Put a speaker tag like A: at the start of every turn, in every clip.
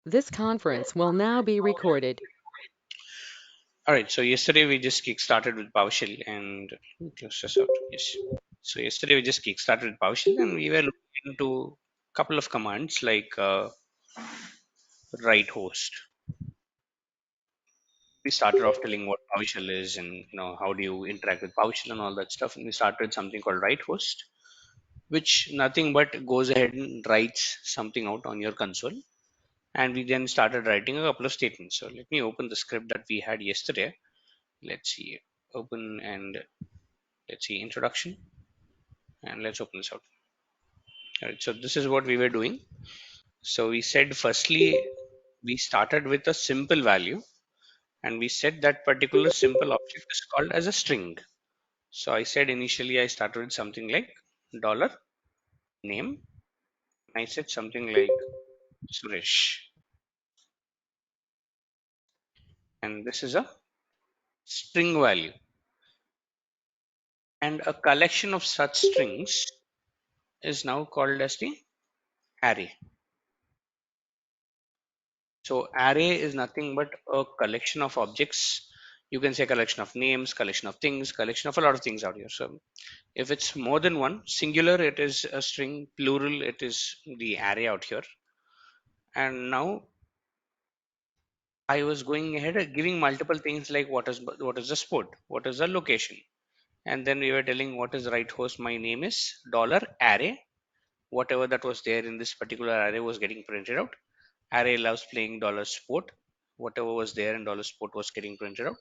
A: This conference will now be recorded.
B: All right, so yesterday we just kick-started with PowerShell and let me close this out. Yes. So yesterday we just kick-started with PowerShell and we were looking into a couple of commands like write host. We started off telling what PowerShell is and how do you interact with PowerShell and all that stuff. And we started something called write host, which nothing but goes ahead and writes something out on your console. And we then started writing a couple of statements. So let me open the script that we had yesterday. Let's see, open and let's see introduction, and let's open this out. All right, so this is what we were doing. So we said firstly we started with a simple value and we said that particular simple object is called as a string. So I said initially I started with something like dollar name. I said something like Suresh, and this is a string value, and a collection of such strings is now called as the array. So array is nothing but a collection of objects. You can say collection of names, collection of things, collection of a lot of things out here. So if it's more than one, singular it is a string, plural it is the array out here. And now I was going ahead and giving multiple things like what is the sport, what is the location, and then we were telling what is right host. My name is dollar array. Whatever that was there in this particular array was getting printed out. Array loves playing dollar sport. Whatever was there in dollar sport was getting printed out.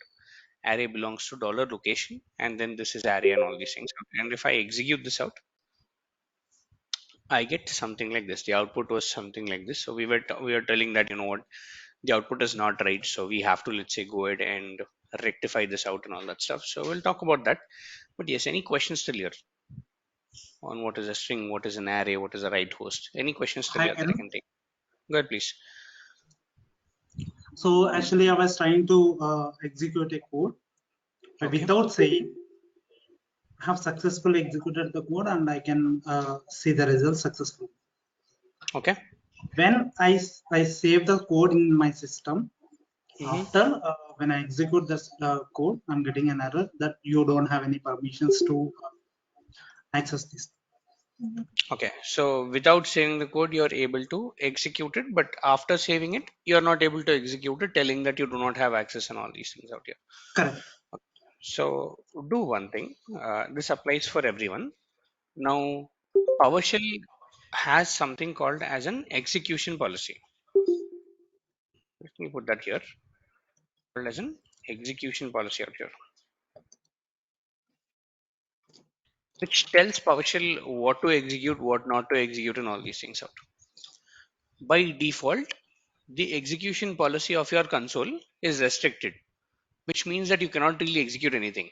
B: Array belongs to dollar location, and then this is array and all these things. And if I execute this out, I get something like this. The output was something like this. So we were telling that what, the output is not right. So we have to, let's say, go ahead and rectify this out and all that stuff. So we'll talk about that. But yes, any questions still here on what is a string, what is an array, what is a right host? Any questions still
C: Hi,
B: here that I
C: Aaron.
B: can take? Go ahead, please.
C: So actually, I was trying to execute a code, but
B: Okay.
C: without saying, I have successfully executed the code, and I can see the result successfully.
B: Okay.
C: When I save the code in my system,
B: Hmm.
C: after when I execute this code, I'm getting an error that you don't have any permissions to access this.
B: Okay. So without saving the code, you're able to execute it, but after saving it, you're not able to execute it, telling that you do not have access and all these things out here.
C: Correct.
B: So do one thing. This applies for everyone. Now, PowerShell has something called as an execution policy. Let me put that here. Called as an execution policy out here, which tells PowerShell what to execute, what not to execute, and all these things out. By default, the execution policy of your console is restricted, which means that you cannot really execute anything.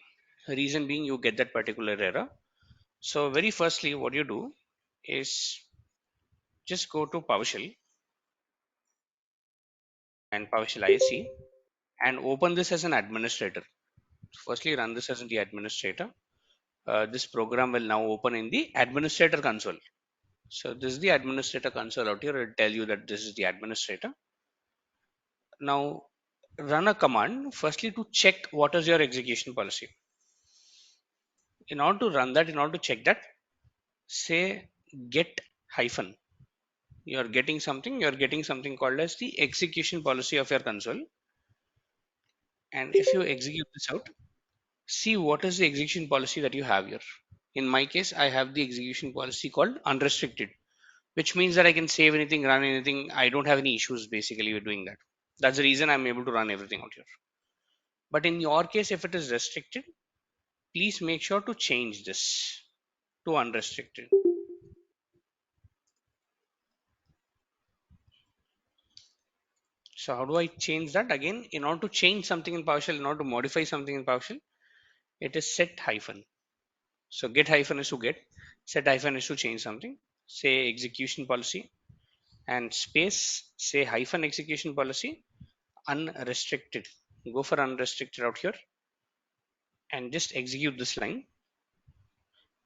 B: Reason being, you get that particular error. So, very firstly, what you do is just go to PowerShell and PowerShell ISC and open this as an administrator. Firstly, run this as the administrator. This program will now open in the administrator console. So this is the administrator console out here. It will tell you that this is the administrator. Now run a command firstly to check what is your execution policy. In order to run that, in order to check that, say get hyphen. You're getting something called as the execution policy of your console. And if you execute this out, see what is the execution policy that you have here. In my case, I have the execution policy called unrestricted, which means that I can save anything, run anything. I don't have any issues basically with doing that. That's the reason I'm able to run everything out here. But in your case, if it is restricted, please make sure to change this to unrestricted. So how do I change that? Again, in order to change something in PowerShell, in order to modify something in PowerShell, it is set hyphen. So get hyphen is to get, set hyphen is to change something. Say execution policy and space, say hyphen execution policy, unrestricted. Go for unrestricted out here and just execute this line.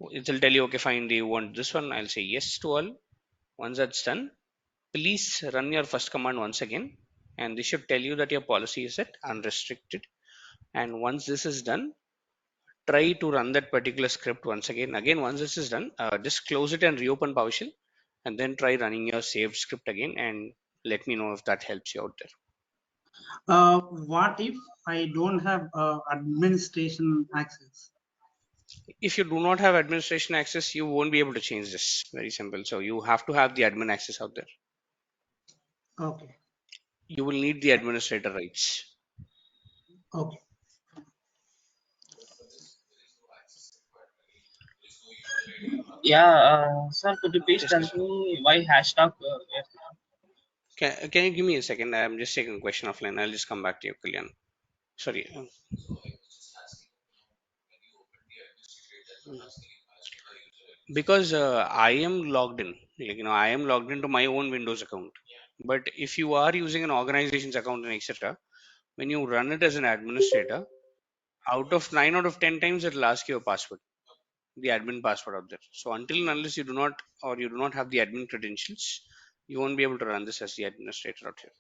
B: It will tell you, okay, fine, do you want this one? I'll say yes to all. Once that's done, Please run your first command once again, and this should tell you that your policy is set unrestricted. And once this is done, try to run that particular script once again. Again, once this is done, just close it and reopen PowerShell, and then try running your saved script again, and let me know if that helps you out there.
C: What if I don't have administration access?
B: If you do not have administration access, you won't be able to change this. Very simple. So you have to have the admin access out there.
C: Okay.
B: You will need the administrator rights.
C: Okay.
D: Yeah, sir, could you please tell
B: Just
D: me why hashtag?
B: can you give me a second? I'm just taking a question offline. I'll just come back to you, Kalyan. Sorry. Because I am logged in, I am logged into my own Windows account. But if you are using an organization's account and etc., when you run it as an administrator, out of 9 out of 10 times it'll ask you a password, the admin password out there. So until and unless you do not, or you do not have the admin credentials, you won't be able to run this as the administrator out here.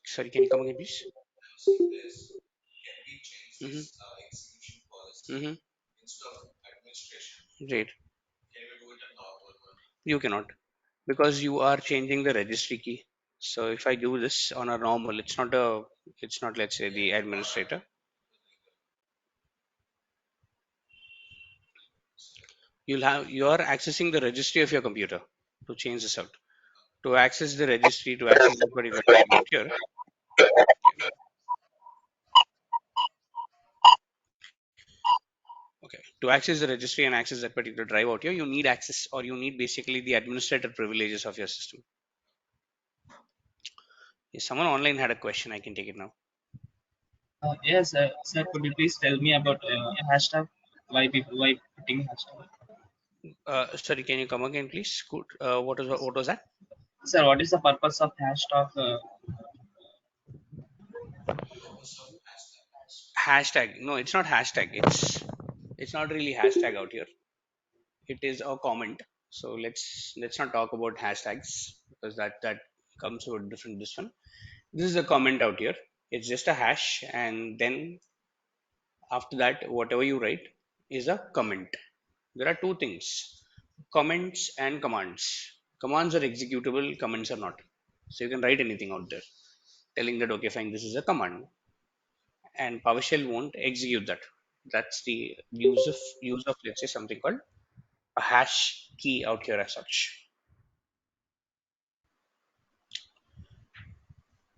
B: Sorry, can you come again, please? Mm-hmm. Mm-hmm. Great. You cannot, because you are changing the registry key. So if I do this on a normal, it's not, let's say, the administrator. You are accessing the registry of your computer to change this out. To access the registry, to access this particular drive out here. Okay. To access the registry and access that particular drive out here, you need access, or you need basically the administrator privileges of your system. If someone online had a question, I can take it now.
D: Yes, sir, could you please tell me about hashtag? Why putting hashtag?
B: Sorry, can you come again, please? Good. What was that?
D: Sir, what is the purpose of hashtag?
B: Hashtag. No, it's not hashtag. It's not really hashtag out here. It is a comment. So let's not talk about hashtags, because that comes with different this one. This is a comment out here. It's just a hash, and then after that, whatever you write is a comment. There are two things: comments and commands. Commands are executable, comments are not. So you can write anything out there telling that, okay, fine, this is a command, and PowerShell won't execute that. That's the use of let's say something called a hash key out here as such.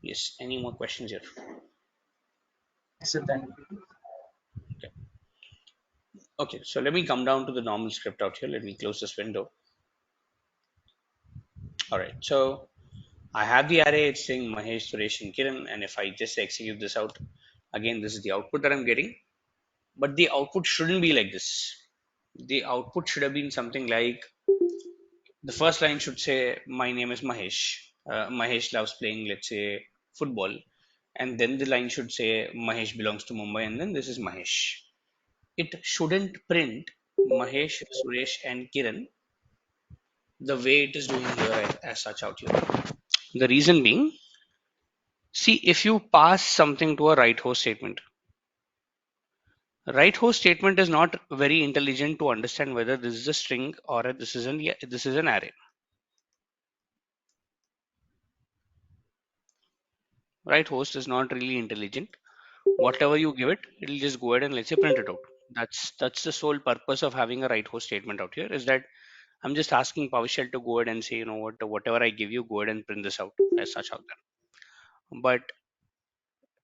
B: Yes. Any more questions here?
D: Sir, thank you.
B: Okay. Okay. So let me come down to the normal script out here. Let me close this window. All right. So I have the array. It's saying Mahesh, Suresh, and Kiran. And if I just execute this out, again, this is the output that I'm getting. But the output shouldn't be like this. The output should have been something like, the first line should say, my name is Mahesh. Mahesh loves playing, let's say, football. And then the line should say, Mahesh belongs to Mumbai. And then this is Mahesh. It shouldn't print Mahesh, Suresh, and Kiran the way it is doing here as such out here. The reason being, see, if you pass something to a right host statement, right host statement is not very intelligent to understand whether this is a string or this is an array. Right host is not really intelligent. Whatever you give it, it'll just go ahead and let's say print it out. That's the sole purpose of having a right host statement out here, is that I'm just asking PowerShell to go ahead and say, whatever I give you, go ahead and print this out as such out there. But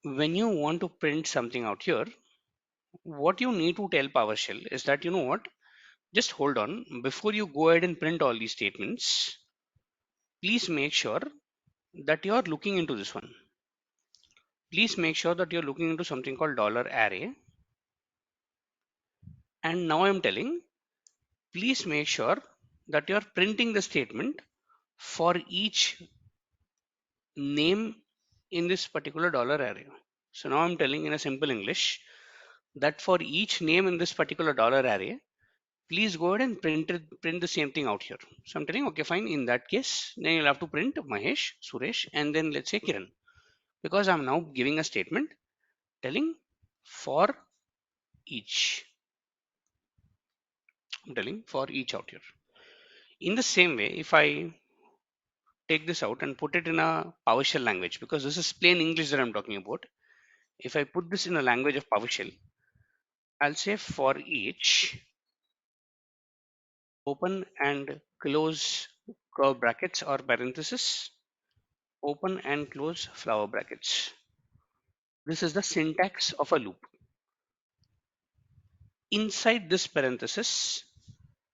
B: when you want to print something out here, what you need to tell PowerShell is that, just hold on. Before you go ahead and print all these statements, please make sure that you are looking into this one. Please make sure that you're looking into something called $array. And now I'm telling, please make sure that you're printing the statement for each name in this particular $array. So now I'm telling in a simple English that for each name in this particular $array, please go ahead and print the same thing out here. So I'm telling, okay, fine. In that case, then you'll have to print Mahesh, Suresh, and then let's say Kiran, because I'm now giving a statement telling for each. I'm telling for each out here. In the same way, if I take this out and put it in a PowerShell language, because this is plain English that I'm talking about. If I put this in a language of PowerShell, I'll say for each open and close curve brackets or parenthesis, open and close flower brackets. This is the syntax of a loop. Inside this parenthesis,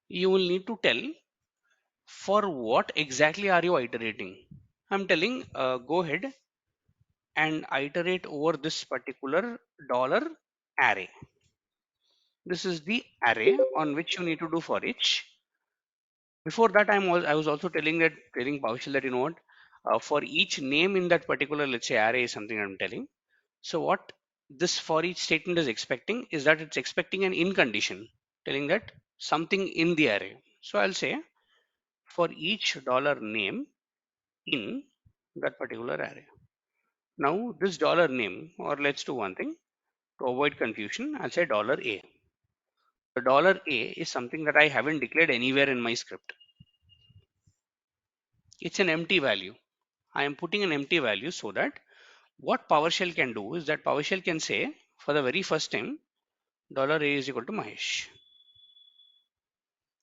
B: you will need to tell for what exactly are you iterating. I'm telling go ahead and iterate over this particular dollar array. This is the array on which you need to do for each. Before that, I was also telling PowerShell that, you know what, for each name in that particular, let's say, array is something I'm telling. So what this for each statement is expecting is that it's expecting an in condition, telling that something in the array. So I'll say for each dollar name in that particular array. Now this dollar name, or let's do one thing to avoid confusion, I'll say dollar $a. The dollar $a is something that I haven't declared anywhere in my script. It's an empty value. I am putting an empty value so that what PowerShell can do is that PowerShell can say for the very first time dollar $a is equal to Mahesh.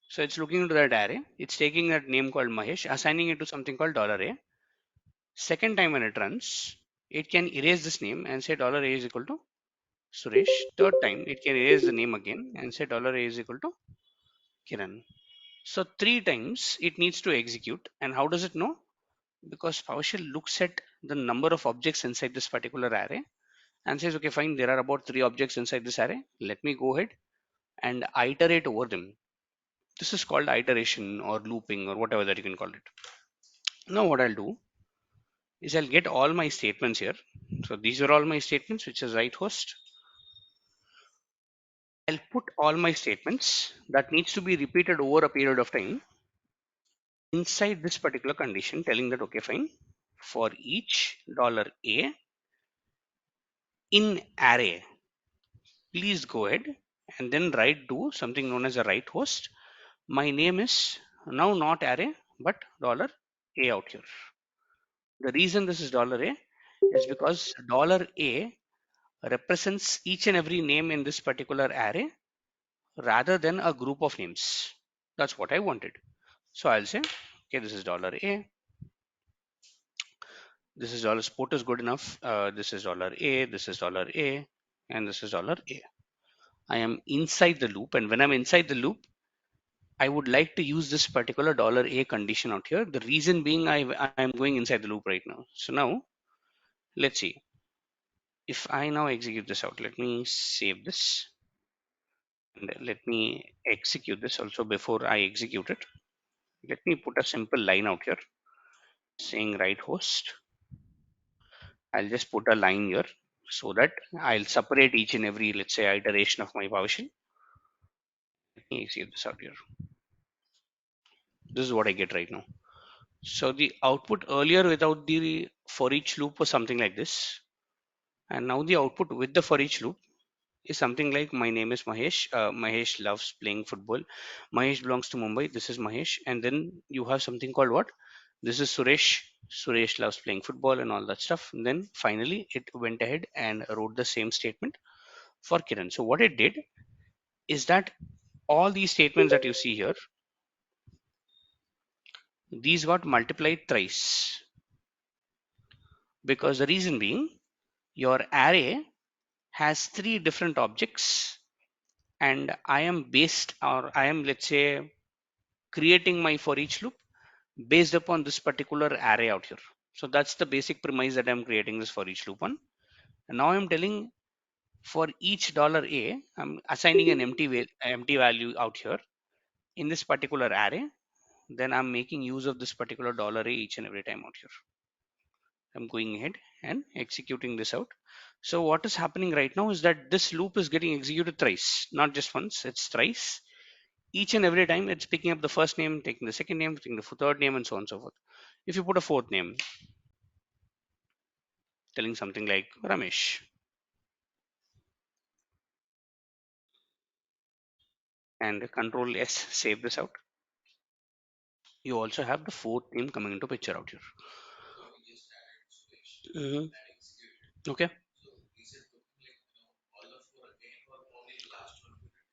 B: So it's looking into that array. It's taking that name called Mahesh, assigning it to something called dollar $a. Second time when it runs, it can erase this name and say dollar $a is equal to Suresh. Third time, it can erase the name again and say dollar $a is equal to Kiran. So three times it needs to execute. And how does it know? Because PowerShell looks at the number of objects inside this particular array and says, okay, fine, there are about 3 objects inside this array. Let me go ahead and iterate over them. This is called iteration or looping or whatever that you can call it. Now what I'll do is I'll get all my statements here. So these are all my statements, which is right host. I'll put all my statements that needs to be repeated over a period of time inside this particular condition, telling that, okay, fine, for each dollar $a in array, please go ahead and then write do something known as a write host. My name is now not array, but dollar $a out here. The reason this is dollar $a is because dollar $a represents each and every name in this particular array rather than a group of names. That's what I wanted. So I'll say, okay, this is dollar $a. This is dollar support is good enough. This is dollar $a. This is dollar $a. And this is dollar $a. I am inside the loop. And when I'm inside the loop, I would like to use this particular dollar $a condition out here. The reason being I'm going inside the loop right now. So now let's see. If I now execute this out, let me save this and let me execute this also. Before I execute it, let me put a simple line out here saying write host. I'll just put a line here so that I'll separate each and every, let's say, iteration of my PowerShell. Let me execute this out here. This is what I get right now. So the output earlier without the for each loop was something like this. And now the output with the for each loop is something like my name is Mahesh. Mahesh loves playing football. Mahesh belongs to Mumbai. This is Mahesh. And then you have something called what? This is Suresh. Suresh loves playing football and all that stuff. And then finally it went ahead and wrote the same statement for Kiran. So what it did is that all these statements that you see here, these got multiplied thrice, because the reason being your array has 3 different objects and I am based, or I am, let's say, creating my for each loop based upon this particular array out here. So that's the basic premise that I'm creating this for each loop on. And now I'm telling for each dollar $a, I'm assigning an empty value out here in this particular array. Then I'm making use of this particular dollar $a each and every time out here. I'm going ahead and executing this out. So what is happening right now is that this loop is getting executed thrice, not just once, it's thrice. Each and every time it's picking up the first name, taking the second name, taking the third name, and so on and so forth. If you put a fourth name, telling something like Ramesh, and Control S, save this out. You also have the fourth name coming into picture out here. Mhm. Okay.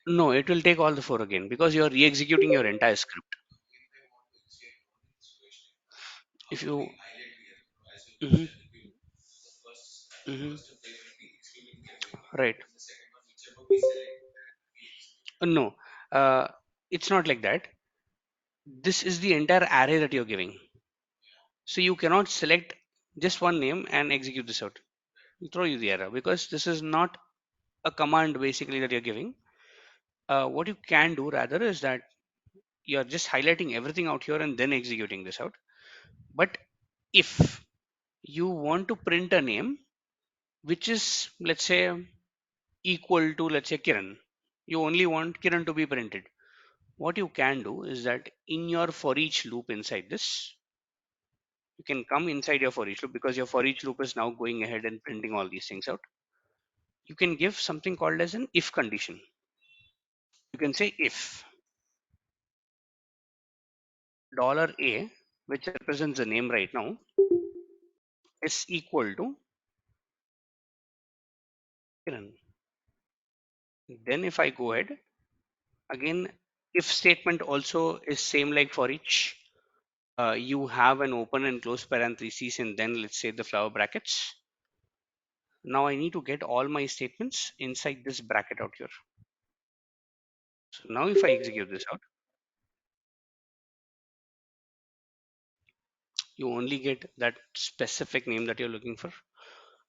B: No, it will take all the four again because you are re-executing your entire script. If you, Mhm, mhm, right, no, uh, it's not like that. This is the entire array that you're giving. So you cannot select just one name and execute this out. It'll throw you the error because this is not a command basically that you're giving. What you can do rather is that you're just highlighting everything out here and then executing this out. But if you want to print a name which is, let's say, equal to, let's say, Kiran, you only want Kiran to be printed. What you can do is that in your for each loop inside this, you can come inside your for each loop because your for each loop is now going ahead and printing all these things out. You can give something called as an if condition. You can say if dollar $a, which represents the name right now, is equal to Kiran. Then if I go ahead, again, if statement also is same like for each. You have an open and close parentheses and then let's say the flower brackets. Now I need to get all my statements inside this bracket out here. So now if I execute this out, you only get that specific name that you're looking for.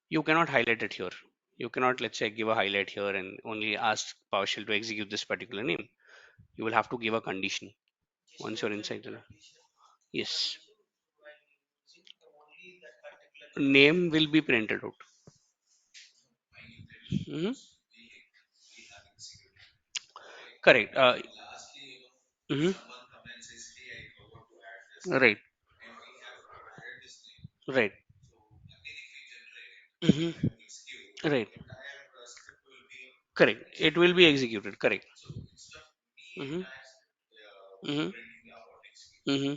B: You cannot highlight it here. You cannot, let's say, give a highlight here and only ask PowerShell to execute this particular name. You will have to give a condition once you're inside the. Yes, name will be printed out. Mhm. Correct. Mhm. Right. Right. Mhm. Right. Correct. It will be executed. Correct. Mm-hmm. Mm-hmm. Mm-hmm.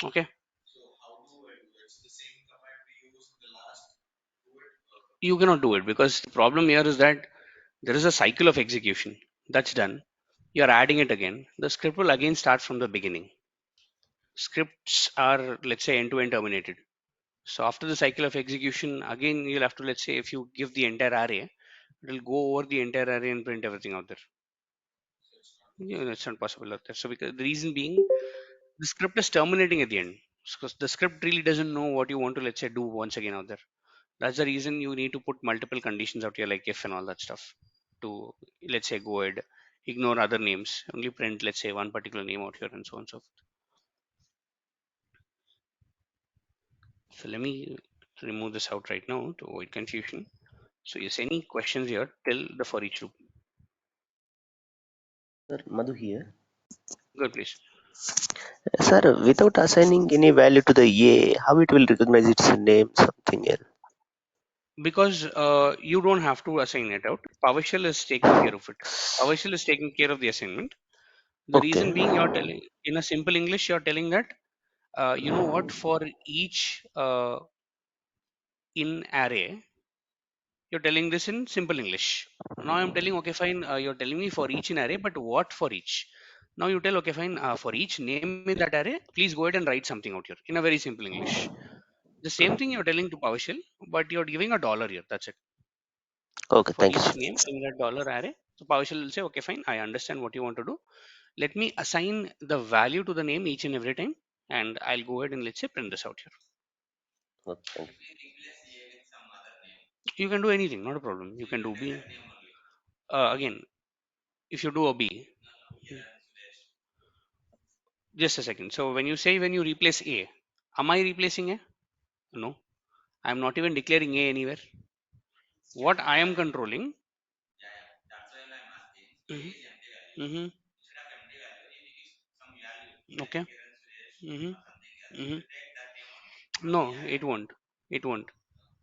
B: Okay. You cannot do it because the problem here is that there is a cycle of execution. That's done. You're adding it again. The script will again start from the beginning. Scripts are, let's say, end to end terminated. So after the cycle of execution, again, you'll have to, let's say, if you give the entire array, it will go over the entire array and print everything out there. Yeah, that's not possible out there. So because the reason being, the script is terminating at the end. Because the script really doesn't know what you want to, let's say, do once again out there. That's the reason you need to put multiple conditions out here, like if and all that stuff, to, let's say, go ahead, ignore other names, only print, let's say, one particular name out here, and so on and so forth. So let me remove this out right now to avoid confusion. So yes, any questions here till the for each loop?
E: Sir, Madhu here.
B: Good, please.
E: Sir, without assigning any value to the A, how it will recognize its name, something else?
B: Because you don't have to assign it out. PowerShell is taking care of it. PowerShell is taking care of the assignment. The
E: Okay,
B: reason being, you're telling in a simple English, you're telling that you know what, for each in array, you're telling this in simple English. Now I'm telling, okay, fine, you're telling me for each in array, but what for each? Now you tell, okay, fine, for each name in that array, please go ahead and write something out here in a very simple English. The same thing you're telling to PowerShell, but you're giving a dollar here. That's it.
E: okay,
B: For
E: thank you,
B: each
E: sir.
B: name in that dollar array. So PowerShell will say, okay, fine, I understand what you want to do. Let me assign the value to the name each and every time, and I'll go ahead and let's say print this out here.
E: Okay, thank you.
B: You can do anything, not a problem. You can do B. Again, if you do a B, just a second. So when you say when you replace A, am I replacing A? No, I'm not even declaring A anywhere. What I am controlling. Mhm. Mm-hmm. Okay. Mm-hmm. Mm-hmm. No, it won't. It won't.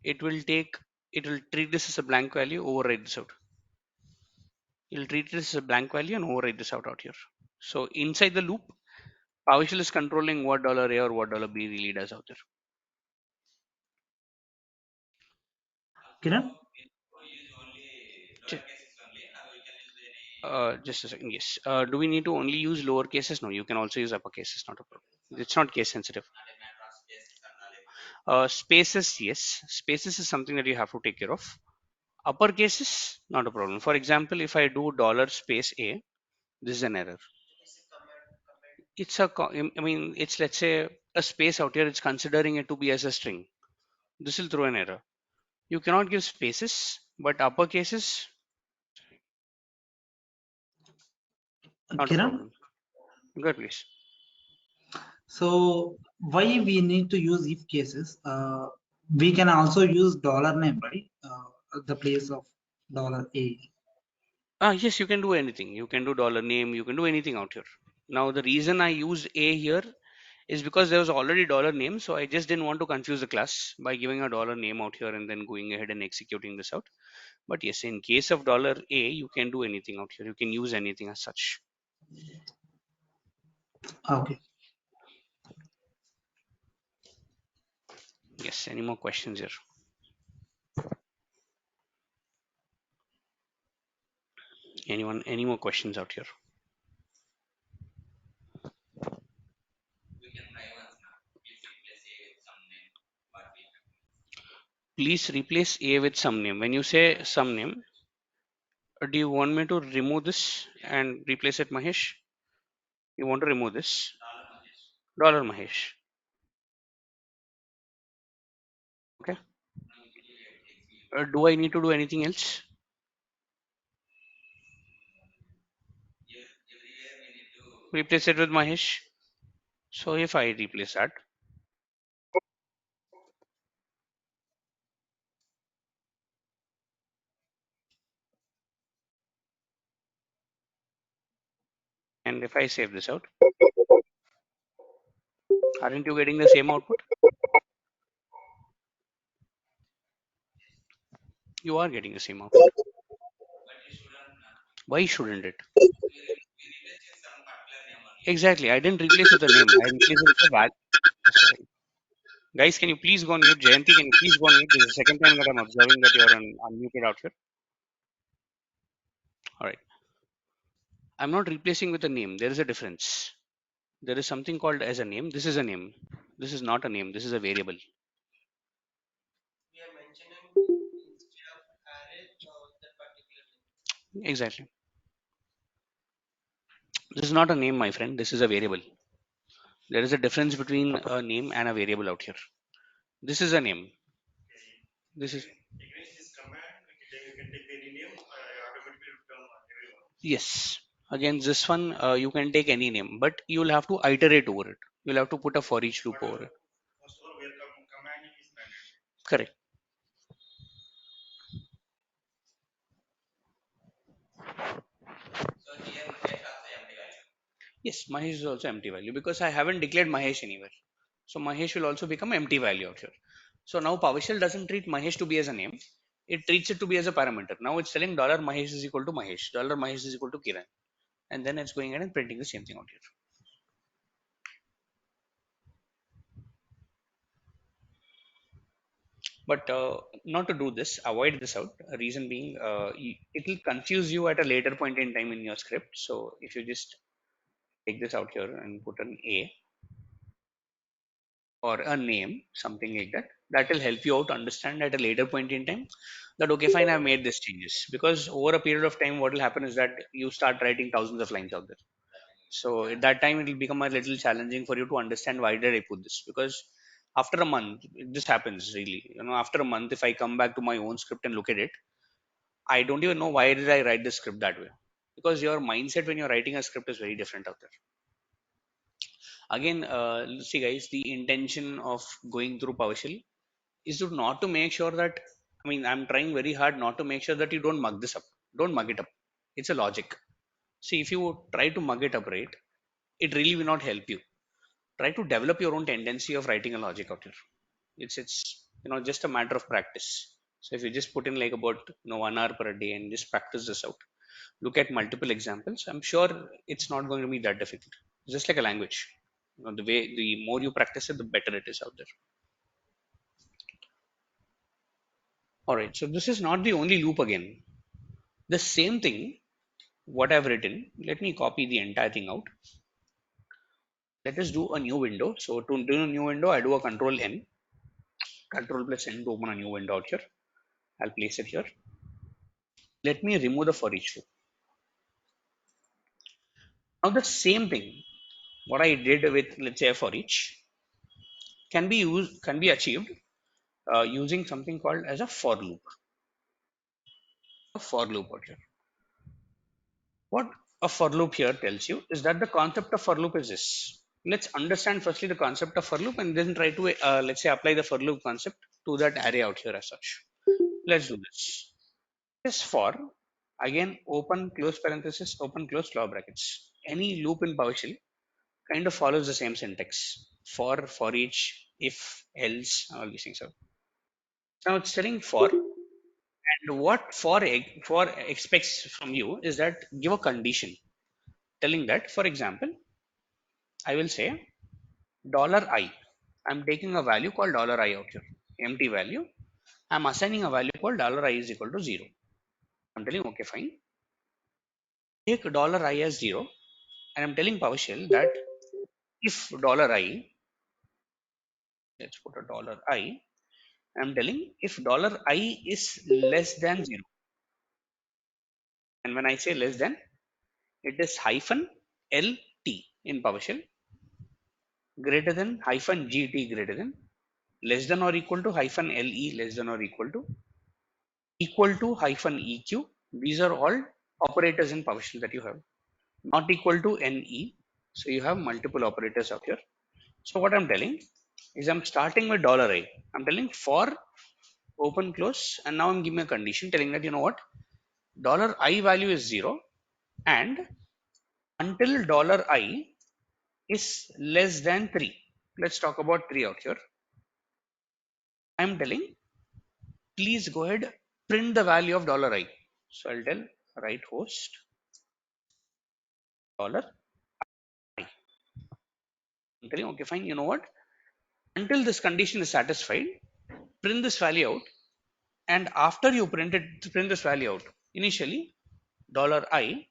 B: It will take. It will treat this as a blank value. Override this out. It'll treat this as a blank value and override this out here. So inside the loop, PowerShell is controlling what $A or what $B really does out there.
C: Kiran?
B: Ch- just a second. Yes. Do we need to only use lower cases? No, you can also use upper cases. Not a problem. It's not case sensitive. Spaces, yes. Spaces is something that you have to take care of. Upper cases, not a problem. For example, if I do dollar space A, this is an error. It's a, I mean, it's let's say a space out here. It's considering it to be as a string. This will throw an error. You cannot give spaces, but upper cases, not a
C: Kiran?
B: problem. Good, please.
C: So why we need to use if cases? We can also use dollar name, right? At the place of dollar $A.
B: Yes, you can do anything. You can do dollar name. You can do anything out here. Now, the reason I use A here is because there was already dollar name, so I just didn't want to confuse the class by giving a dollar name out here and then going ahead and executing this out. But yes, in case of dollar A, you can do anything out here. You can use anything as such.
C: Okay.
B: Yes. Any more questions here? Anyone? Any more questions out here? Please replace A with some name. When you say some name, do you want me to remove this and replace it, Mahesh? You want to remove this? Dollar Mahesh. Okay. Do I need to do anything else? Replace it with Mahesh. So if I replace that, and if I save this out, aren't you getting the same output? You are getting the same output. Why shouldn't it? Exactly. I didn't replace with a name. I replaced it with a value. Just a second. Guys, can you please go on mute? Jayanti, can you please go on mute? This is the second time that I'm observing that you're unmuted out here. All right. I'm not replacing with a name. There is a difference. There is something called as a name. This is a name. This is not a name. This is a variable. Exactly. This is not a name, my friend. This is a variable. There is a difference between a name and a variable out here. This is a name. This is yes. Again, this one you can take any name, but you'll have to iterate over it. You'll have to put a for each loop over it. Correct. Yes, Mahesh is also empty value because I haven't declared Mahesh anywhere. So Mahesh will also become empty value out here. So now PowerShell doesn't treat Mahesh to be as a name. It treats it to be as a parameter. Now it's telling dollar $Mahesh is equal to Mahesh. Dollar $Mahesh is equal to Kiran. And then it's going ahead and printing the same thing out here. But not to do this, avoid this out. Reason being, it will confuse you at a later point in time in your script. So if you just take this out here and put an A or a name, something like that, that will help you out understand at a later point in time that okay, fine, I've made this changes. Because over a period of time, what will happen is that you start writing thousands of lines out there. So at that time, it will become a little challenging for you to understand why did I put this. Because after a month, this happens really. You know, after a month, if I come back to my own script and look at it, I don't even know why did I write the script that way. Because your mindset when you're writing a script is very different out there. Again, see guys, the intention of going through PowerShell is to not to make sure that I'm trying very hard not to make sure that you don't mug this up. Don't mug it up. It's a logic. See, if you try to mug it up, right, it really will not help you. Try to develop your own tendency of writing a logic out here. It's just a matter of practice. So if you just put in like about 1 hour per day and just practice this out, look at multiple examples, I'm sure it's not going to be that difficult. Just like a language, the more you practice it, the better it is out there. All right, so this is not the only loop again. The same thing what I've written, let me copy the entire thing out. Let us do a new window. So to do a new window, I do a control plus n to open a new window out here. I'll place it here. Let me remove the for each loop. Now the same thing what I did with, let's say, for each can be achieved using something called as a for loop. A for loop out here. What a for loop here tells you is that the concept of for loop is this. Let's understand firstly the concept of for loop and then try to let's say apply the for loop concept to that array out here as such. Let's do this. This for, again, open close parenthesis, open close claw brackets. Any loop in PowerShell kind of follows the same syntax. For each, if, else, all these things are. Now it's telling for, and what for expects from you is that give a condition telling that, for example, I will say $I. I'm taking a value called $I out here, empty value. I'm assigning a value called $I is equal to 0. I'm telling, okay, fine. Take $I as 0, and I'm telling PowerShell that if $I, let's put a $I, I'm telling if $I is less than 0, and when I say less than, it is hyphen LT in PowerShell, greater than hyphen GT greater than, less than or equal to hyphen LE less than or equal to hyphen EQ. These are all operators in PowerShell that you have. Not equal to NE. So you have multiple operators out here. So what I'm telling is I'm starting with $I. I'm telling for open close, and now I'm giving a condition telling that, you know what, $I value is 0, and until $I is less than 3. Let's talk about 3 out here. I'm telling please go ahead, print the value of $I. So I'll tell write host $I. I'm telling, okay, fine, you know what, until this condition is satisfied, print this value out, and after you print this value out, initially $I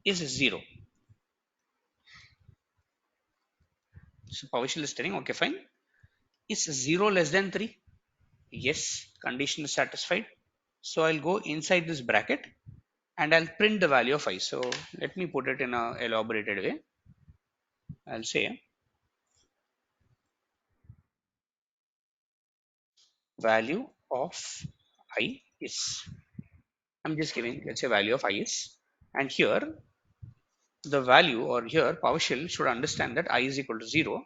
B: is 0. So PowerShell is telling, okay, fine, is 0 less than 3? Yes, condition is satisfied. So I'll go inside this bracket and I'll print the value of I. So let me put it in a elaborated way. I'll say value of I is, I'm just giving, let's say value of I is, and here the value, or here PowerShell should understand that I is equal to 0,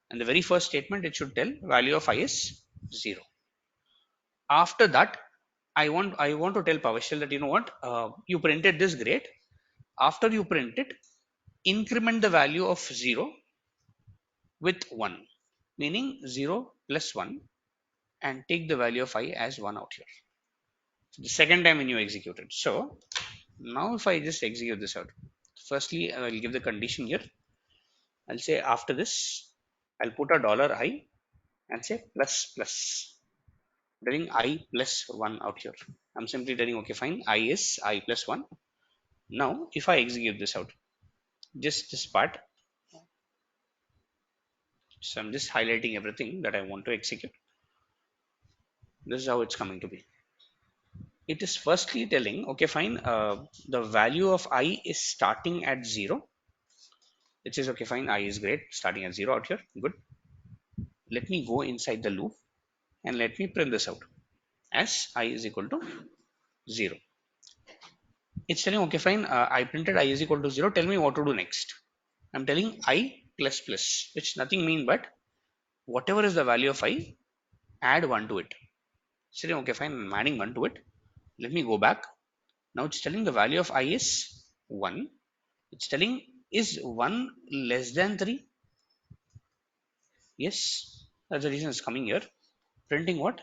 B: and the very first statement it should tell value of I is 0. After that, I want to tell PowerShell that, you know what, you printed this, great. After you print it, increment the value of 0 with 1, meaning 0 plus 1, and take the value of I as 1 out here. The second time when you execute it. So now if I just execute this out, firstly I will give the condition here. I'll say after this, I'll put a $I and say plus plus, telling I plus 1 out here. I'm simply telling, okay, fine, I is I plus 1. Now if I execute this out, just this part, so I'm just highlighting everything that I want to execute. This is how it's coming to be. It is firstly telling, okay, fine, the value of I is starting at 0. It says, okay, fine, I is great, starting at 0 out here, good. Let me go inside the loop and let me print this out as I is equal to 0. It's telling, okay, fine, I printed I is equal to 0, tell me what to do next. I'm telling I plus plus, which nothing mean but whatever is the value of I, add 1 to it. Saying, okay, fine, I'm adding 1 to it. Let me go back. Now it's telling the value of I is 1. It's telling is 1 less than 3? Yes, that's the reason it's coming here. Printing what?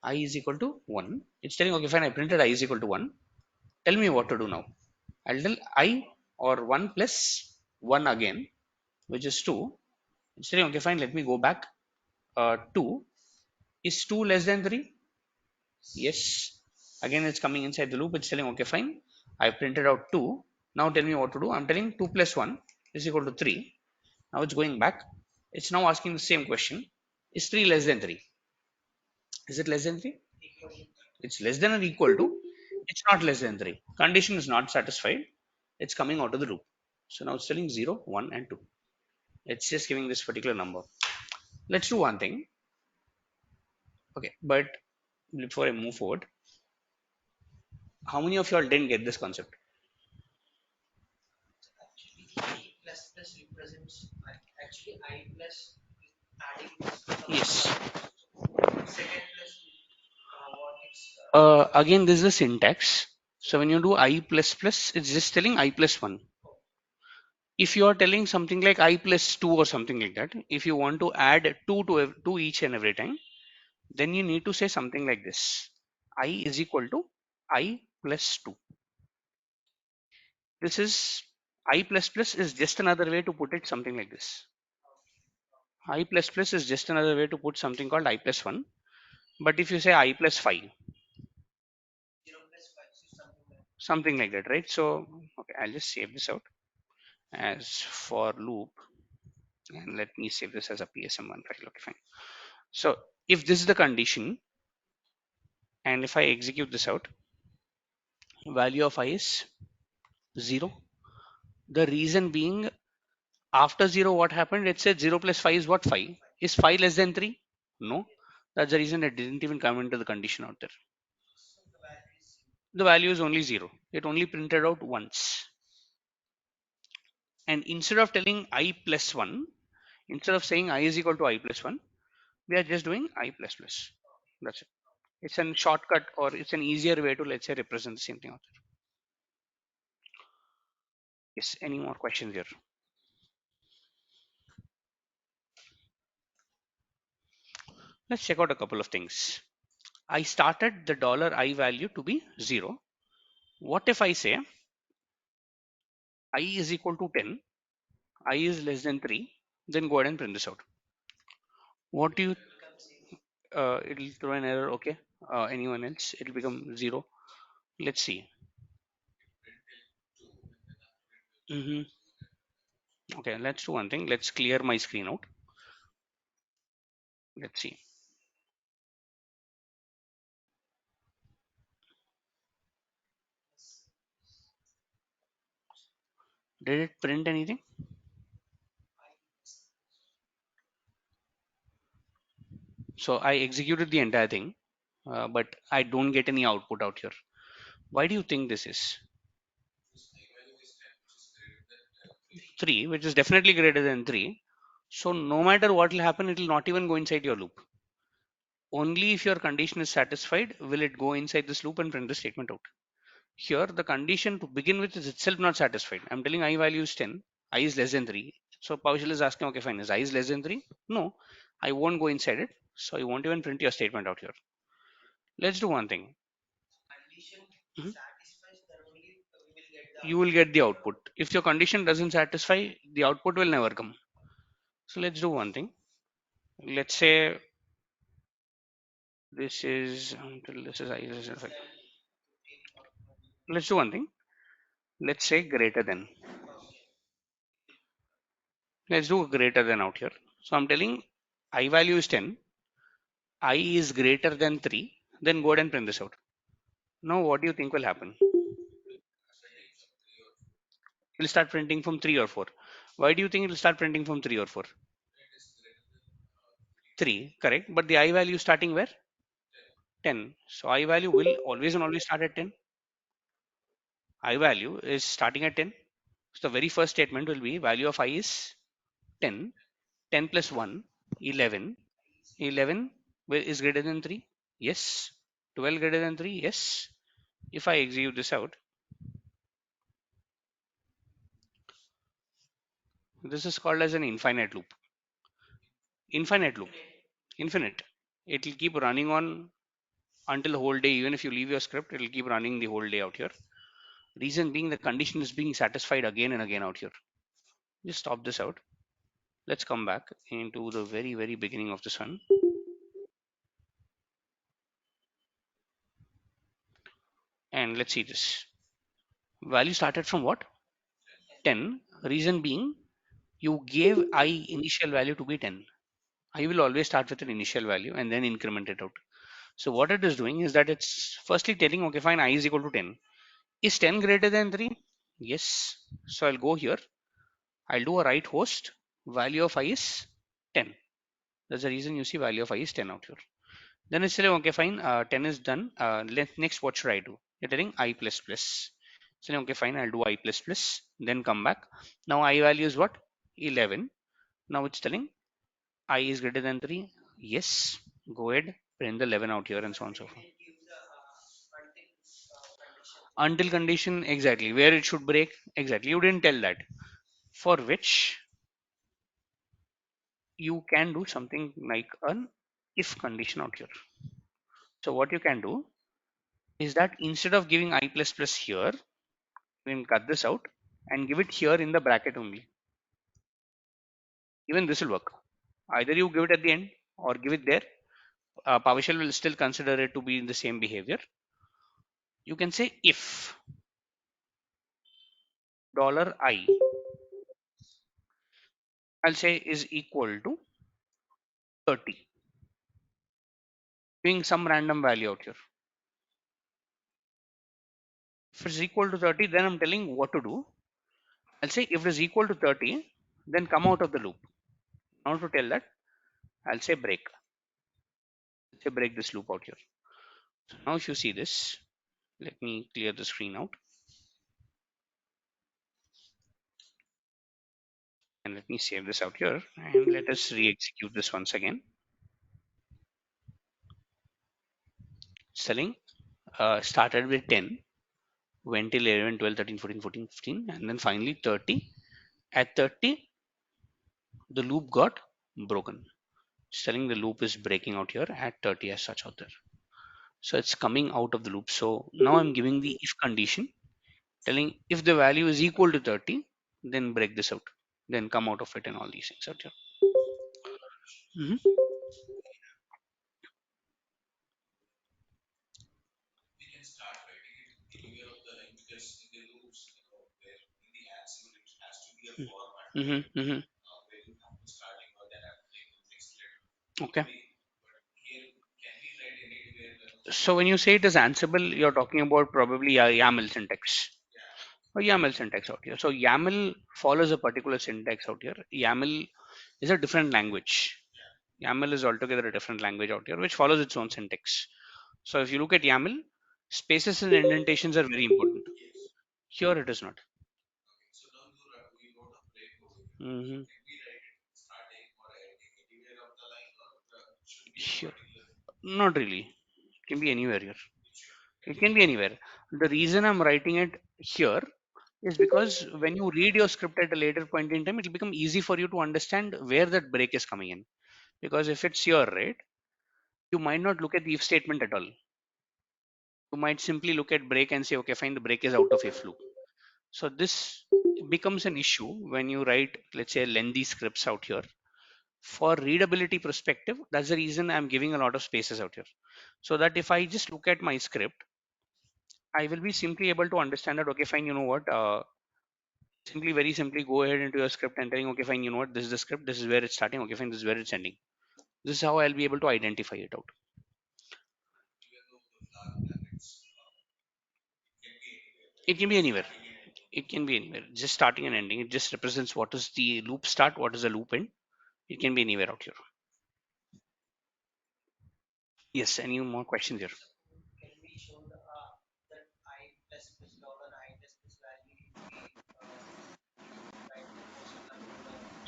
B: I is equal to 1. It's telling, okay, fine, I printed I is equal to 1. Tell me what to do now. I'll tell I or 1 plus 1 again, which is 2. It's telling, okay, fine, let me go back. 2. Is 2 less than 3? Yes. Again, it's coming inside the loop. It's telling, okay, fine. I printed out 2. Now tell me what to do. I'm telling 2 plus 1 is equal to 3. Now it's going back. It's now asking the same question. Is 3 less than 3? Is it less than 3? It's less than or equal to. It's not less than 3. Condition is not satisfied. It's coming out of the loop. So now it's telling 0, 1 and 2. It's just giving this particular number. Let's do one thing. Okay, but before I move forward, how many of y'all didn't get this concept? Yes. Again, this is the syntax. So when you do I plus plus, it's just telling I plus 1. If you are telling something like I plus 2 or something like that, if you want to add 2 to each and every time, then you need to say something like this. I is equal to I plus 2. This is I plus plus is just another way to put it something like this. I plus plus is just another way to put something called I plus 1. But if you say I plus 5, something like that, right? So, okay, I'll just save this out as for loop, and let me save this as a PSM1 file. Okay, fine. So if this is the condition, and if I execute this out, value of I is 0. The reason being, after 0, what happened? It said 0 plus 5 is what? 5. Is 5 less than 3? No. That's the reason it didn't even come into the condition out there. The value is only 0. It only printed out once. And instead of telling I plus 1, instead of saying I is equal to I plus 1, we are just doing I plus plus. That's it. It's a shortcut, or it's an easier way to, let's say, represent the same thing out there. Yes, any more questions here? Let's check out a couple of things. I started the $I value to be 0. What if I say I is equal to 10, I is less than 3, then go ahead and print this out. What do you, it'll throw an error, okay. Anyone else, it'll become 0. Let's see. Okay, let's do one thing. Let's clear my screen out. Let's see. Did it print anything? So I executed the entire thing, but I don't get any output out here. Why do you think this is? 3, which is definitely greater than 3. So no matter what will happen, it will not even go inside your loop. Only if your condition is satisfied will it go inside this loop and print the statement out. Here, the condition to begin with is itself not satisfied. I'm telling I value is 10, I is less than 3. So PowerShell is asking, okay, fine, is I is less than 3? No, I won't go inside it. So I won't even print your statement out here. Let's do one thing. Mhm. You will get the output. If your condition doesn't satisfy, the output will never come. So let's do one thing. Let's say this is until this is I less than 5. Let's do one thing. Let's say greater than. Let's do greater than out here. So I'm telling I value is 10. I is greater than 3. Then go ahead and print this out. Now what do you think will happen? It'll start printing from 3 or 4. Why do you think it'll start printing from 3 or 4? 3, correct. But the I value starting where? 10. So I value will always and always start at 10. I value is starting at 10. So the very first statement will be value of I is 10. 10 plus 1, 11. 11 is greater than 3. Yes. 12 greater than 3. Yes. If I execute this out, this is called as an infinite loop. Infinite loop, infinite. It will keep running on until the whole day. Even if you leave your script, it will keep running the whole day out here. Reason being, the condition is being satisfied again and again out here. Just stop this out. Let's come back into the very beginning of this one, and let's see this. Value started from what? 10. Reason being, you gave I initial value to be 10. I will always start with an initial value and then increment it out. So what it is doing is that it's firstly telling, okay, fine, I is equal to 10. Is 10 greater than 3? Yes. So I'll go here. I'll do a right host. Value of I is 10. That's the reason you see value of I is 10 out here. Then it's saying, okay, fine, 10 is done. Next, what should I do? You're telling I plus plus. So, okay, fine, I'll do I plus plus. Then come back. Now I value is what? 11. Now it's telling I is greater than 3. Yes. Go ahead, print the 11 out here and so on and so forth. Until condition, exactly. Where it should break, exactly. You didn't tell that. For which you can do something like an if condition out here. So what you can do is that instead of giving I plus plus here, you can cut this out and give it here in the bracket only. Even this will work. Either you give it at the end or give it there. PowerShell will still consider it to be in the same behavior. You can say if $I, I'll say is equal to 30, giving some random value out here. If it's equal to 30, then I'm telling what to do. I'll say if it is equal to 30, then come out of the loop. Now to tell that, I'll say break. Let's say break this loop out here. So now if you see this, let me clear the screen out. And let me save this out here and let us re-execute this once again. Selling started with 10, went till 11, 12, 13, 14, 14, 15, and then finally 30. At 30, the loop got broken. Selling the loop is breaking out here at 30 as such out there. So it's coming out of the loop. So now I'm giving the if condition, telling if the value is equal to 30, then break this out, then come out of it and all these things out here. Mhm. Mhm, mhm. Okay. So when you say it is Ansible, you're talking about probably a YAML syntax. A YAML syntax out here. So YAML follows a particular syntax out here. YAML is a different language. YAML is altogether a different language out here, which follows its own syntax. So if you look at YAML, spaces and indentations are very important. Here it is not. Mhm. Here, not really. It can be anywhere here. It can be anywhere. The reason I'm writing it here is because when you read your script at a later point in time, it will become easy for you to understand where that break is coming in. Because if it's here, right, you might not look at the if statement at all. You might simply look at break and say, okay, fine, the break is out of if loop. So this becomes an issue when you write, let's say, lengthy scripts out here. For readability perspective, that's the reason I'm giving a lot of spaces out here. So that if I just look at my script, I will be simply able to understand that, okay, fine, you know what, simply very simply go ahead into your script and telling, okay, fine, you know what, this is the script, this is where it's starting, okay, fine, this is where it's ending. This is how I'll be able to identify it out. It can be anywhere. It can be anywhere. Just starting and ending. It just represents what is the loop start, what is the loop end. It can be anywhere out here. Yes. Any more questions here?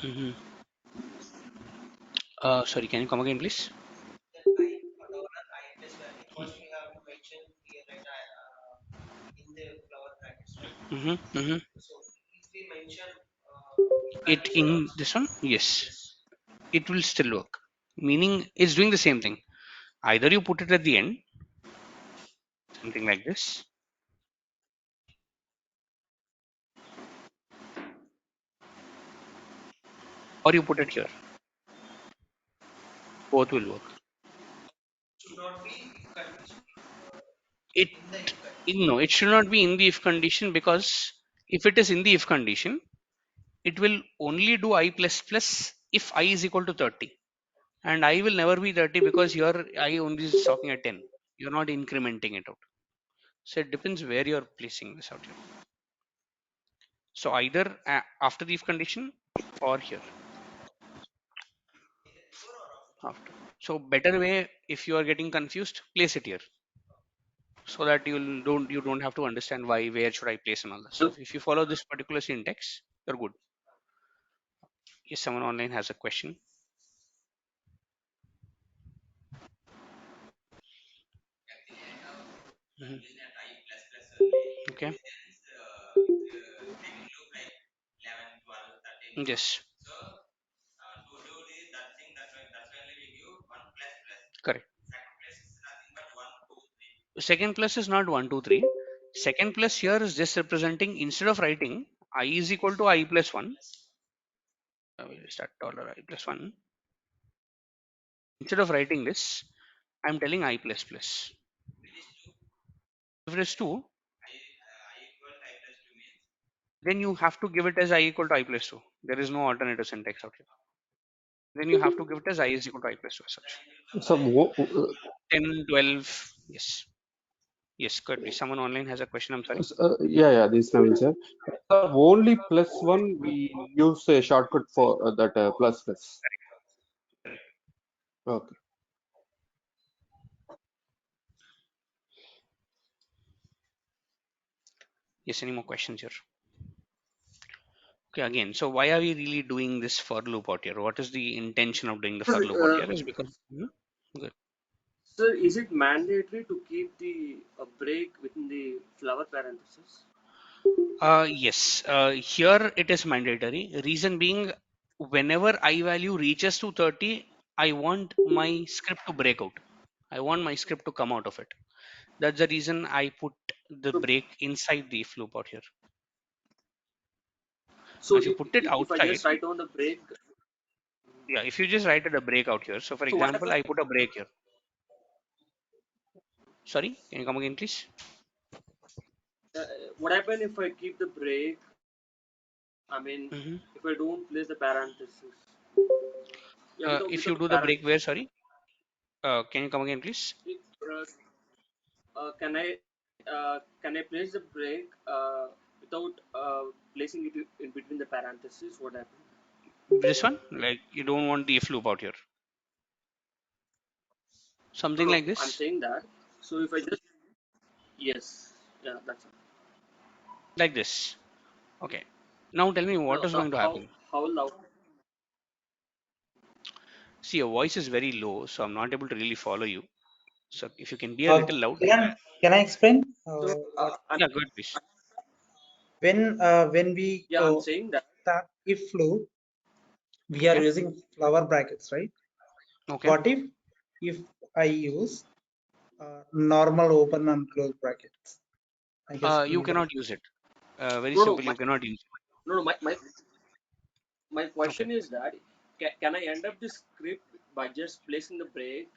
B: Hmm. Sorry, can you come again, please? Mm-hmm. It in this one, yes, it will still work. Meaning it's doing the same thing. Either you put it at the end, something like this, or you put it here. Both will work. It no, it should not be in the if condition, because if it is in the if condition, it will only do I plus plus if I is equal to 30, and I will never be 30 because your I only is talking at 10. You're not incrementing it out. So it depends where you're placing this out here. So either after the if condition or here after. So better way, if you are getting confused, place it here, so that you don't have to understand why, where should I place and all that stuff. If you follow this particular syntax, you're good. Yes, someone online has a question. Mhm. Okay. Yes. Correct. Second plus is not 1 2 3. Second plus here is just representing, instead of writing I is equal to I plus 1, we'll start dollar I plus 1. Instead of writing this, I'm telling I plus plus. If it is 2, then you have to give it as I equal to I plus 2. There is no alternative syntax out here. Then you have to give it as I is equal to I plus 2 as such.
F: So,
B: 10, 12, yes. Yes, could be. Someone online has a question. I'm sorry.
F: yeah, yeah, this is Naveen sir. Only plus one, we use a shortcut for that plus plus. Okay.
B: Yes, any more questions here? Okay, again, so why are we really doing this for loop out here? What is the intention of doing the for
G: Sir,
B: loop out here? Is because good.
G: sir, is it mandatory to keep the break within the flower parenthesis?
B: Yes, here it is mandatory. Reason being, whenever I value reaches to 30, I want my script to break out. I want my script to come out of it. That's the reason I put the
G: So,
B: break inside the if loop out here. Now,
G: so
B: if you put it
G: if I
B: outside,
G: just write on the break,
B: yeah, if you just write it a break out here. So, for
G: so what
B: example,
G: happens?
B: I put a break here. Sorry, can you come again, please?
G: Uh, what happens if I keep the break? I mean,
B: Hmm.
G: if I don't place the parenthesis, yeah,
B: If you
G: without the
B: do the break where,
G: parenthesis,
B: sorry, can you come again, please?
G: it, can I place the break without placing it in between the parentheses? What happens?
B: This one, like you don't want the if loop out here.
G: No,
B: Something
G: no,
B: like
G: I'm
B: this,
G: saying that. So if I just yes, yeah, that's it.
B: like this. Okay. Now tell me what
G: No,
B: is going to happen.
G: how loud?
B: See, your voice is very low, so I'm not able to really follow you. So if you can be a little loud,
C: Can I explain
G: So
C: what
B: yeah, good, please.
C: when we
G: yeah, I'm saying that.
C: start if loop, we are
B: Okay,
C: using flower brackets, right?
B: okay.
C: What if I use normal open and close brackets? I guess we
B: You
C: will.
B: cannot use it. Very
G: No, no,
B: simple. You cannot use
G: no, no. My
B: it. Okay.
G: question is that can I end up this script by just placing the break?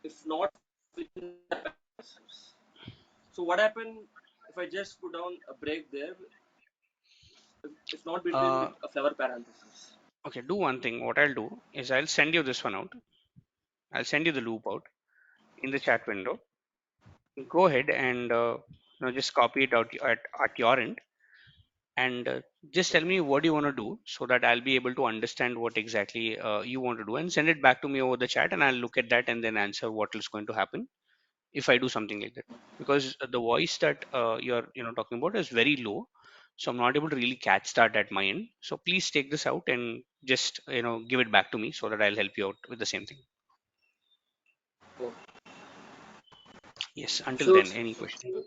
G: If not within the parentheses. So what happen if I just put down a break there? If not between the
B: Uh,
G: flower parentheses.
B: okay. Do one thing. What I'll do is I'll send you this one out. I'll send you the loop out in the chat window. Go ahead and just copy it out at your end, and just tell me what you want to do, so that I'll be able to understand what exactly you want to do, and send it back to me over the chat, and I'll look at that and then answer what is going to happen if I do something like that. Because the voice that you're talking about is very low, so I'm not able to really catch that at my end. So please take this out and just give it back to me, so that I'll help you out with the same thing.
G: Oh.
B: Yes, until
G: So
B: then, any question?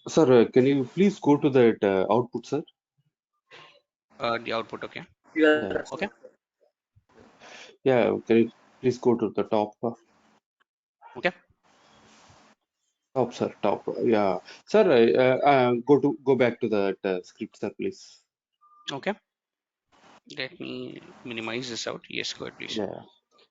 F: Sir, can you please go to that output, sir?
B: The output, okay.
G: Yeah,
F: Yeah,
G: that's
B: Okay.
G: right.
F: yeah. Can you please go to the top,
B: Okay.
F: top, sir, top. Yeah, sir. Go back to that script, sir, please.
B: Okay. Let me minimize this out. Yes, go ahead, please.
F: Yeah,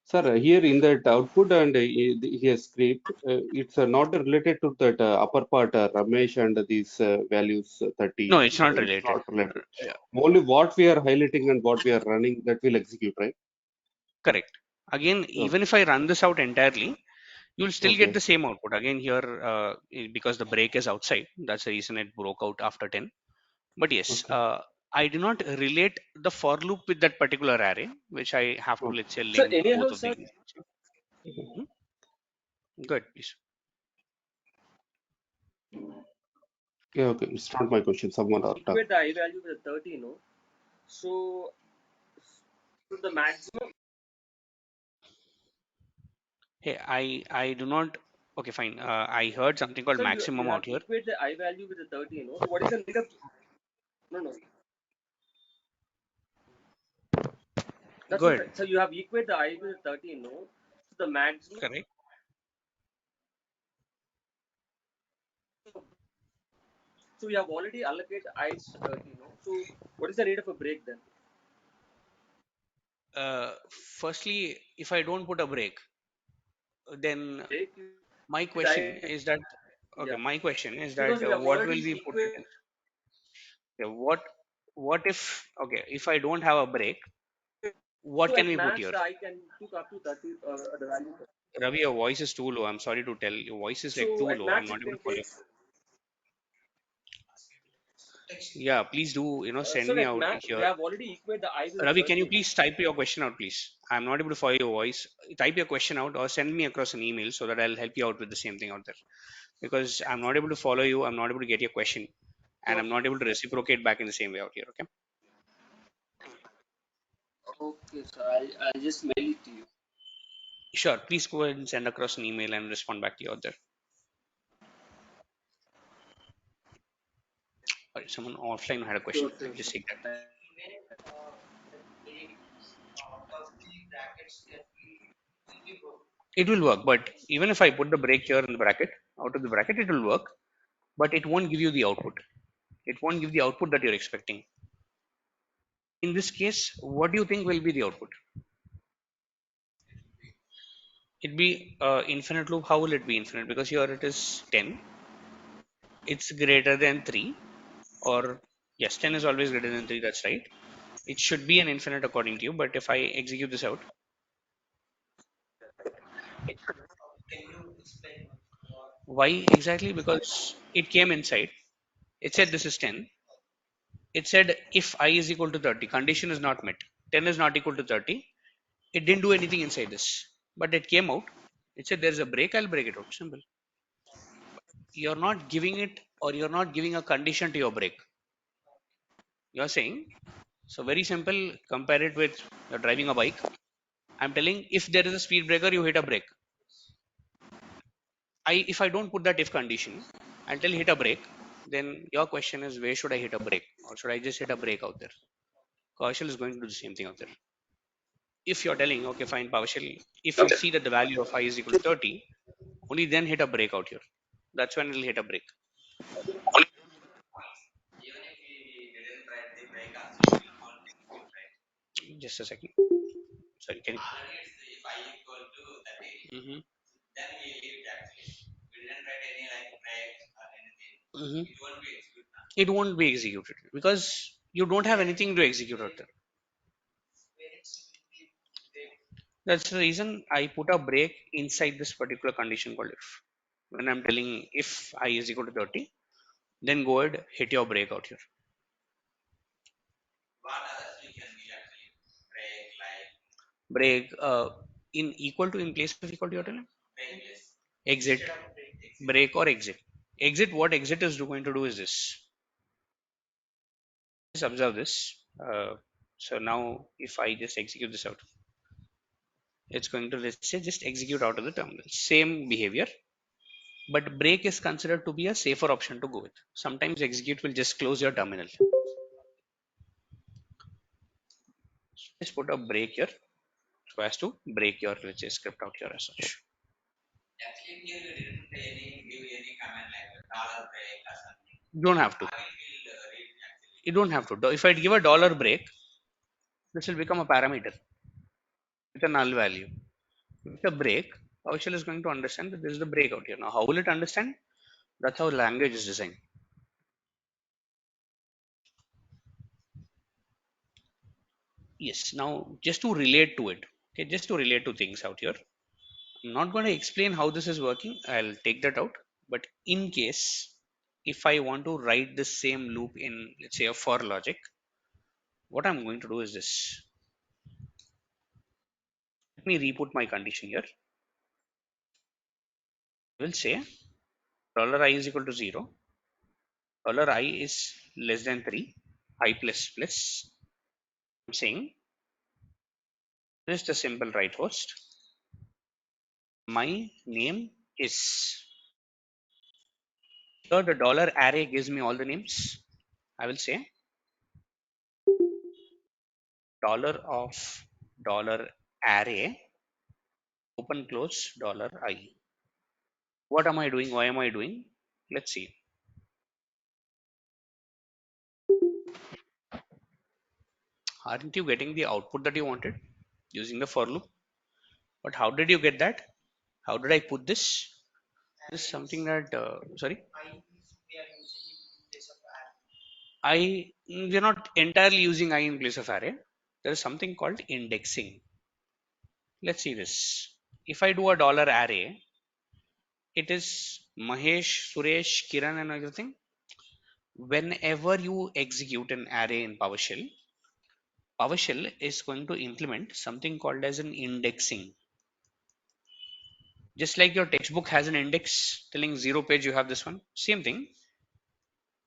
F: sir. Here in that output and here script, it's not related to that upper part, Ramesh and these values
B: No,
F: 30.
B: it's not
F: It's
B: related.
F: not related.
B: Yeah,
F: Only what we are highlighting and what we are running that will execute, right?
B: correct. Again,
F: Okay.
B: even if I run this out entirely, you'll still get
F: Okay.
B: the same output. Again, here, because the break is outside, that's the reason it broke out after 10. But yes,
F: Okay.
B: I do not relate the for loop with that particular array, which I have to,
F: Okay.
B: let's say,
G: So
B: link
G: anyhow,
B: both of
G: sir,
B: these. Hmm? Good, please.
F: Yeah. Okay. It's not my question. Someone are talking.
G: equate the I value with the 30, no? So, so the maximum,
B: Hey, I do not. Okay, fine. I heard something called
G: sir, you
B: maximum
G: have
B: out here.
G: equate the I value with the 30, no? So what is the need of, no, no, that's what,
B: Good,
G: so you have equate the I with the 30, no? So the maximum,
B: correct.
G: so you have already allocated I to the 30, no? So what is the need of a break then?
B: Firstly, if I don't put a break, then
G: Break
B: my
G: with
B: question
G: I,
B: is that, okay,
G: yeah,
B: my question is that
G: because we have
B: what will
G: already
B: be put
G: equate,
B: in? Yeah, what if, okay, if I don't have a break, what
G: so
B: can
G: at
B: we put
G: max
B: here?
G: the I can took up to 30, the value.
B: Ravi, your voice is too low. I'm sorry to tell. Your voice is like
G: So
B: too
G: at
B: low. I'm
G: max
B: not
G: it
B: able
G: can
B: to follow.
G: take,
B: Yeah, please do, send
G: so
B: me
G: at
B: out
G: max, we
B: here.
G: have already equate the I with
B: Ravi, can you
G: 30.
B: please type your question out, please? I'm not able to follow your voice. Type your question out or send me across an email so that I'll help you out with the same thing out there. Because I'm not able to follow you. I'm not able to get your question, and
G: Sure,
B: I'm
G: sir.
B: not able to reciprocate back in the same way out here. Okay.
G: Okay, sir. I'll just mail it to you.
B: Sure. Please go ahead and send across an email and respond back to you out there. Sorry, someone offline had a question.
G: Sure,
B: Let
G: sure,
B: me just
G: sir.
B: take that. It will work, but even if I put the break here in the bracket, out of the bracket, it will work, but it won't give you the output. It won't give the output that you're expecting. In this case, what do you think will be the output? It be infinite loop. How will it be infinite? Because here it is 10. It's greater than 3, or yes, 10 is always greater than 3. That's right. It should be an infinite according to you, but if I execute this out, why exactly? Because it came inside. It said this is 10. It said if I is equal to 30, condition is not met. 10 is not equal to 30. It didn't do anything inside this, but it came out. It said there's a break. I'll break it out. Simple. You're not giving it, or you're not giving a condition to your break. You're saying, so very simple. Compare it with you're driving a bike. I'm telling if there is a speed breaker, you hit a brake. If I don't put that if condition until hit a brake, then your question is where should I hit a brake, or should I just hit a brake out there? Kaushal is going to do the same thing out there. If you're telling okay, fine, partial, if you see that the value of I is equal to 30, only then hit a brake out here. That's when it'll hit a brake. Just a second. Sorry, can you? Mhm. Mhm. It won't be executed because you don't have anything to execute out there. That's the reason I put a break inside this particular condition called if. When I'm telling if I is equal to 30, then go ahead, hit your break out here. Break in equal to, in place of equal to, you're telling? Exit, break or exit. Exit, what exit is going to do is this. Just observe this. So now if I just execute this out, it's going to, let's say, just execute out of the terminal. Same behavior. but break is considered to be a safer option to go with. Sometimes execute will just close your terminal. Just put a break here so as to break your, let's say, script out here as such. You don't have to. You don't have to. If I give a dollar break, this will become a parameter with a null value. With a break, PowerShell is going to understand that this is the break out here. Now, how will it understand? That's how language is designed. Yes. Now, just to relate to it, okay, just to relate to things out here, I'm not going to explain how this is working. I'll take that out. But in case if I want to write the same loop in, let's say, a for logic, what I'm going to do is this. Let me re-put my condition here. I will say $i is equal to 0, $i is less than 3, I plus plus. I'm saying just a simple write host. My name is. Here the dollar array gives me all the names. I will say dollar of dollar array open close dollar I. What am I doing? Why am I doing? Let's see. Aren't you getting the output that you wanted using the for loop? But how did you get that? How did I put this? This is something that sorry. We're not entirely using I in place of array. There is something called indexing. Let's see this. If I do a dollar array, it is Mahesh, Suresh, Kiran, and everything. Whenever you execute an array in PowerShell, PowerShell is going to implement something called as an indexing. Just like your textbook has an index telling 0 page, you have this one. Same thing.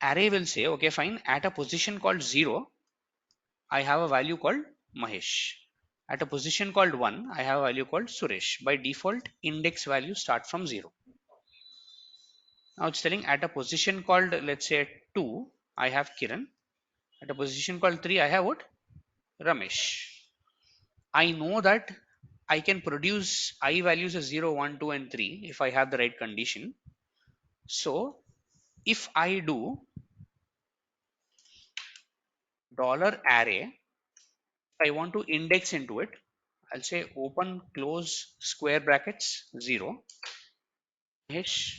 B: Array will say, okay, fine. At a position called 0, I have a value called Mahesh. At a position called 1, I have a value called Suresh. By default, index values start from 0. Now it's telling at a position called, let's say 2, I have Kiran. At a position called 3, I have what? Ramesh. I know that I can produce I values as 0, 1, 2, and 3 if I have the right condition. So if I do dollar array, I want to index into it, I'll say open close square brackets 0, Mahesh,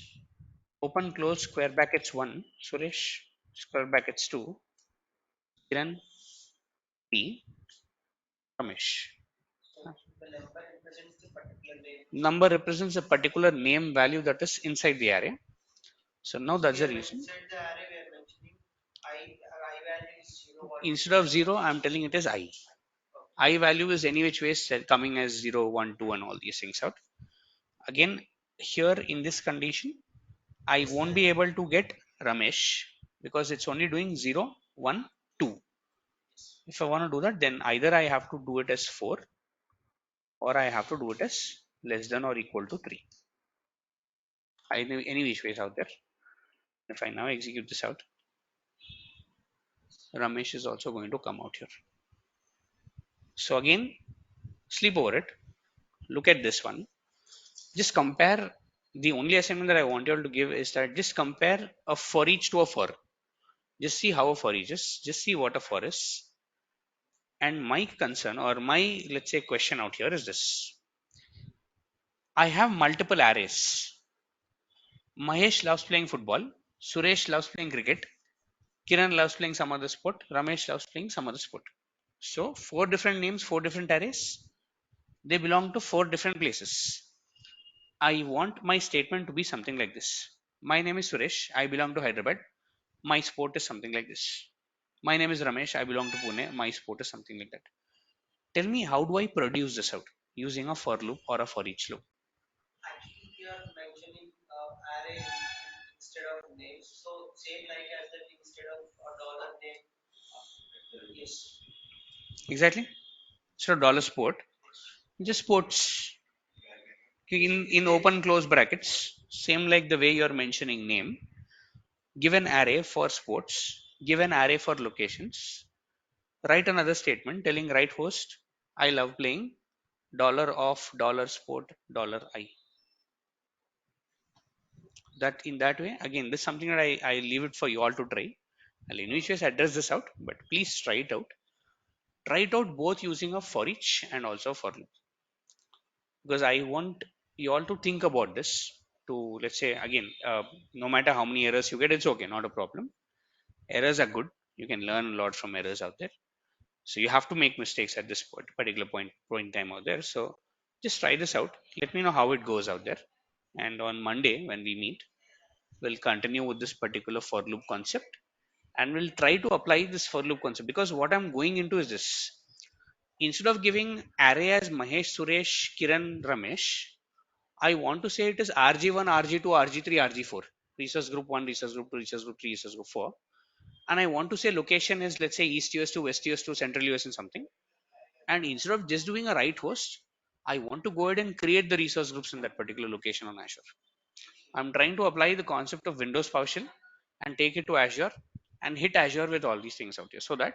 B: open close square brackets 1, Suresh, square brackets 2, Kiran, P, Ramesh. Number represents a particular name value that is inside the array. So now that's the reason. Instead of 0, I'm telling it as I. I value is any which way coming as 0, 1, 2, and all these things out. Again, here in this condition, I won't be able to get Ramesh because it's only doing 0, 1, 2. If I want to do that, then either I have to do it as 4 or I have to do it as less than or equal to 3. Any which ways out there. If I now execute this out, Ramesh is also going to come out here. So again, sleep over it. Look at this one. Just compare. The only assignment that I want you all to give is that just compare a for each to a for. Just see how a for each is. Just see what a for is. And my concern or my, let's say, question out here is this. I have multiple arrays. Mahesh loves playing football. Suresh loves playing cricket. Kiran loves playing some other sport. Ramesh loves playing some other sport. So 4 different names, 4 different arrays. They belong to 4 different places. I want my statement to be something like this. My name is Suresh. I belong to Hyderabad. My sport is something like this. My name is Ramesh. I belong to Pune. My sport is something like that. Tell me, how do I produce this out using a for loop or a for each loop? Exactly. So dollar sport, just sports. In open close brackets, same like the way you're mentioning name, give an array for sports, give an array for locations, write another statement telling right host, I love playing dollar of dollar sport dollar I. That in that way, again, this is something that I leave it for you all to try. I'll anyways address this out, but please try it out. Try it out both using a for each and also for loop, because I want you all to think about this. To let's say again, no matter how many errors you get, it's okay, not a problem. Errors are good. You can learn a lot from errors out there. So you have to make mistakes at this particular point in time out there. So just try this out. Let me know how it goes out there. And on Monday when we meet, we'll continue with this particular for loop concept, and we'll try to apply this for loop concept, because what I'm going into is this. Instead of giving array as Mahesh, Suresh, Kiran, Ramesh, I want to say it is RG1, RG2, RG3, RG4. Research group 1, research group 2, research group 3, research group 4. And I want to say location is, let's say, East US to West US to Central US and something. And instead of just doing a right host, I want to go ahead and create the resource groups in that particular location on Azure. I'm trying to apply the concept of Windows PowerShell and take it to Azure and hit Azure with all these things out here, so that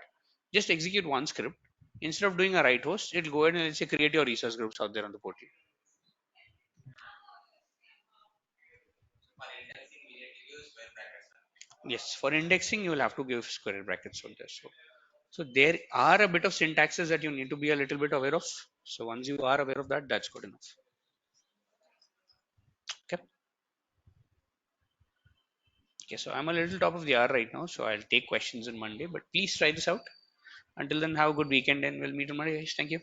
B: just execute one script. Instead of doing a right host, it'll go ahead and let's say create your resource groups out there on the portal. Yes, for indexing, you will have to give square brackets out there. So there are a bit of syntaxes that you need to be a little bit aware of. So once you are aware of that, that's good enough. Okay. Okay, so I'm a little top of the hour right now, so I'll take questions on Monday, but please try this out. Until then, have a good weekend and we'll meet on Monday, guys. Thank you.